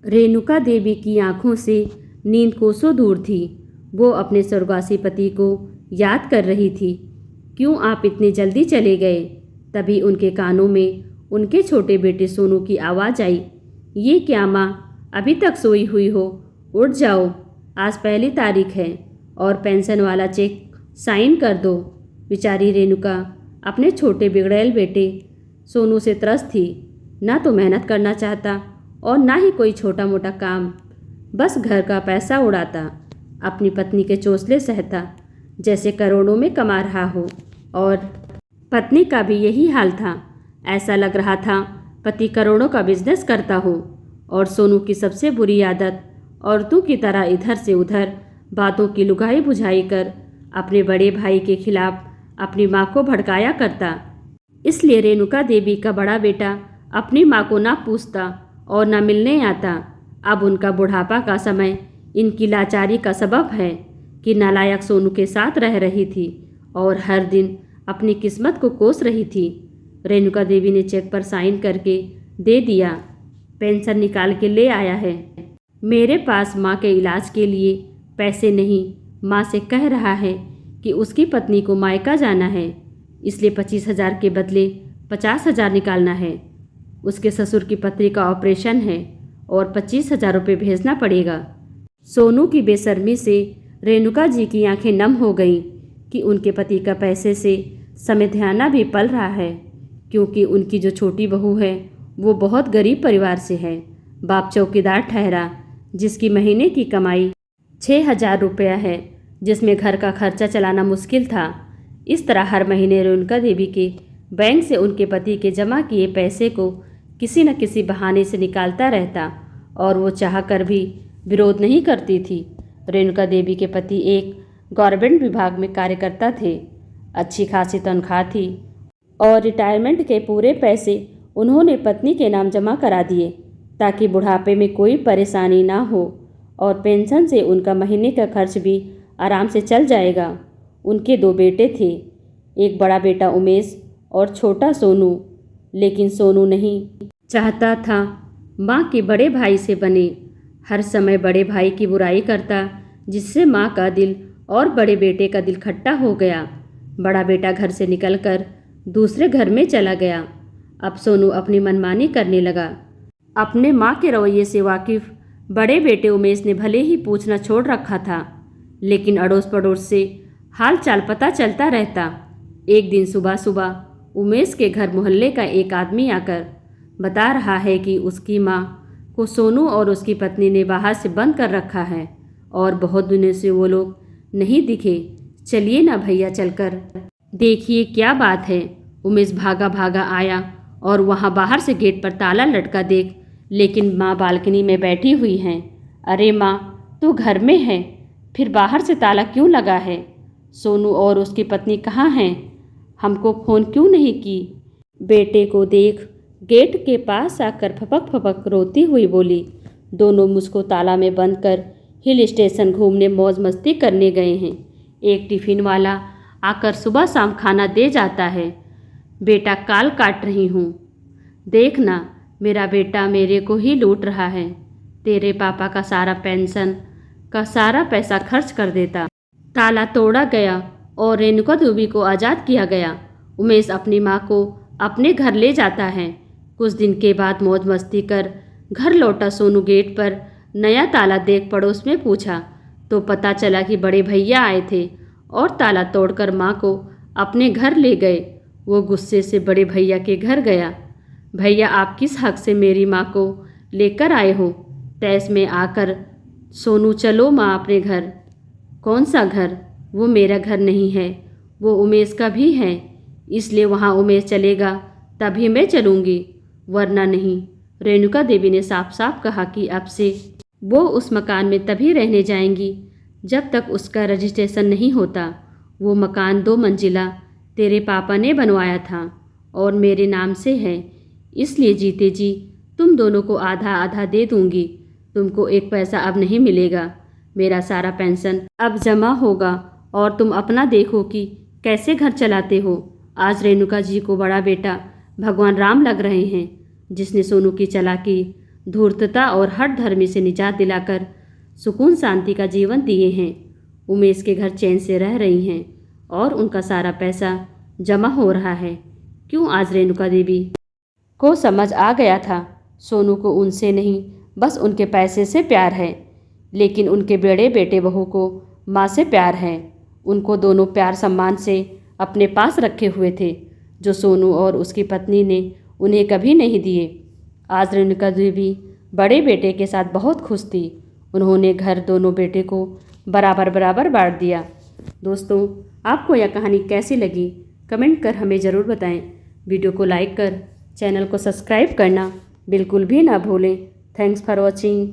रेणुका देवी की आंखों से नींद कोसों दूर थी। वो अपने स्वर्गवासी पति को याद कर रही थी। क्यों आप इतने जल्दी चले गए? तभी उनके कानों में उनके छोटे बेटे सोनू की आवाज़ आई। ये क्या माँ, अभी तक सोई हुई हो? उठ जाओ, आज पहली तारीख है और पेंशन वाला चेक साइन कर दो। बेचारी रेणुका अपने छोटे बिगड़ैल बेटे सोनू से त्रस्त थी। ना तो मेहनत करना चाहता और ना ही कोई छोटा मोटा काम, बस घर का पैसा उड़ाता, अपनी पत्नी के चोंसले सहता जैसे करोड़ों में कमा रहा हो। और पत्नी का भी यही हाल था। ऐसा लग रहा था पति करोड़ों का बिजनेस करता हो और सोनू की सबसे बुरी आदत औरतों की तरह इधर से उधर बातों की लुगाई बुझाई कर अपने बड़े भाई के खिलाफ अपनी माँ को भड़काया करता। इसलिए रेणुका देवी का बड़ा बेटा अपनी माँ को ना पूछता और न मिलने आता। अब उनका बुढ़ापा का समय इनकी लाचारी का सबब है कि नालायक सोनू के साथ रह रही थी और हर दिन अपनी किस्मत को कोस रही थी। रेणुका देवी ने चेक पर साइन करके दे दिया। पेंशन निकाल के ले आया है। मेरे पास माँ के इलाज के लिए पैसे नहीं। माँ से कह रहा है कि उसकी पत्नी को मायका जाना है, इसलिए 25,000 के बदले 50,000 निकालना है। उसके ससुर की पत्नी का ऑपरेशन है और 25,000 रुपये भेजना पड़ेगा। सोनू की बेशर्मी से रेणुका जी की आंखें नम हो गईं कि उनके पति का पैसे से समधियाना भी पल रहा है, क्योंकि उनकी जो छोटी बहू है वो बहुत गरीब परिवार से है। बाप चौकीदार ठहरा, जिसकी महीने की कमाई 6,000 रुपया है, जिसमें घर का खर्चा चलाना मुश्किल था। इस तरह हर महीने रेणुका देवी के बैंक से उनके पति के जमा किए पैसे को किसी न किसी बहाने से निकालता रहता और वो चाहकर भी विरोध नहीं करती थी। रेणुका देवी के पति एक गवर्नमेंट विभाग में कार्यकर्ता थे। अच्छी खासी तनख्वाह थी और रिटायरमेंट के पूरे पैसे उन्होंने पत्नी के नाम जमा करा दिए ताकि बुढ़ापे में कोई परेशानी ना हो और पेंशन से उनका महीने का खर्च भी आराम से चल जाएगा। उनके 2 बेटे थे, एक बड़ा बेटा उमेश और छोटा सोनू। लेकिन सोनू नहीं चाहता था माँ के बड़े भाई से बने। हर समय बड़े भाई की बुराई करता, जिससे माँ का दिल और बड़े बेटे का दिल खट्टा हो गया। बड़ा बेटा घर से निकलकर दूसरे घर में चला गया। अब सोनू अपनी मनमानी करने लगा। अपने माँ के रवैये से वाकिफ बड़े बेटे उमेश ने भले ही पूछना छोड़ रखा था, लेकिन अड़ोस पड़ोस से हाल चाल पता चलता रहता। एक दिन सुबह सुबह उमेश के घर मोहल्ले का एक आदमी आकर बता रहा है कि उसकी माँ को सोनू और उसकी पत्नी ने बाहर से बंद कर रखा है और बहुत दिनों से वो लोग नहीं दिखे। चलिए ना भैया, चलकर देखिए क्या बात है। उमेश भागा भागा आया और वहाँ बाहर से गेट पर ताला लटका देख, लेकिन माँ बालकनी में बैठी हुई हैं। अरे माँ, तू घर में है, फिर बाहर से ताला क्यों लगा है? सोनू और उसकी पत्नी कहाँ हैं? हमको फ़ोन क्यों नहीं की? बेटे को देख गेट के पास आकर फपक फपक रोती हुई बोली। दोनों मुझको ताला में बंद कर हिल स्टेशन घूमने मौज मस्ती करने गए हैं। एक टिफ़िन वाला आकर सुबह शाम खाना दे जाता है। बेटा, काल काट रही हूँ, देखना मेरा बेटा मेरे को ही लूट रहा है। तेरे पापा का सारा पेंशन का सारा पैसा खर्च कर देता। ताला तोड़ा गया और रेणुका देवी को आज़ाद किया गया। उमेश अपनी माँ को अपने घर ले जाता है। कुछ दिन के बाद मौज मस्ती कर घर लौटा सोनू गेट पर नया ताला देख पड़ोस में पूछा तो पता चला कि बड़े भैया आए थे और ताला तोड़कर माँ को अपने घर ले गए। वो गुस्से से बड़े भैया के घर गया। भैया, आप किस हक से मेरी माँ को लेकर आए हो? तैस में आकर सोनू, चलो माँ अपने घर। कौन सा घर? वो मेरा घर नहीं है, वो उमेश का भी है, इसलिए वहाँ उमेश चलेगा तभी मैं चलूँगी, वरना नहीं। रेणुका देवी ने साफ साफ कहा कि अब से वो उस मकान में तभी रहने जाएंगी जब तक उसका रजिस्ट्रेशन नहीं होता। वो मकान 2 मंजिला तेरे पापा ने बनवाया था और मेरे नाम से है, इसलिए जीते जी तुम दोनों को आधा आधा दे दूँगी। तुमको 1 पैसा अब नहीं मिलेगा। मेरा सारा पेंशन अब जमा होगा और तुम अपना देखो कि कैसे घर चलाते हो। आज रेणुका जी को बड़ा बेटा भगवान राम लग रहे हैं, जिसने सोनू की चालाकी धूर्तता और हठ धर्मी से निजात दिलाकर सुकून शांति का जीवन दिए हैं। उमेश के घर चैन से रह रही हैं और उनका सारा पैसा जमा हो रहा है। क्यों आज रेणुका देवी को समझ आ गया था सोनू को उनसे नहीं बस उनके पैसे से प्यार है, लेकिन उनके बड़े बेटे बहू को माँ से प्यार है। उनको दोनों प्यार सम्मान से अपने पास रखे हुए थे, जो सोनू और उसकी पत्नी ने उन्हें कभी नहीं दिए। आज रेणुका देवी बड़े बेटे के साथ बहुत खुश थी। उन्होंने घर दोनों बेटे को बराबर बराबर बांट दिया। दोस्तों, आपको यह कहानी कैसी लगी कमेंट कर हमें ज़रूर बताएं। वीडियो को लाइक कर चैनल को सब्सक्राइब करना बिल्कुल भी ना भूलें। Thanks for watching.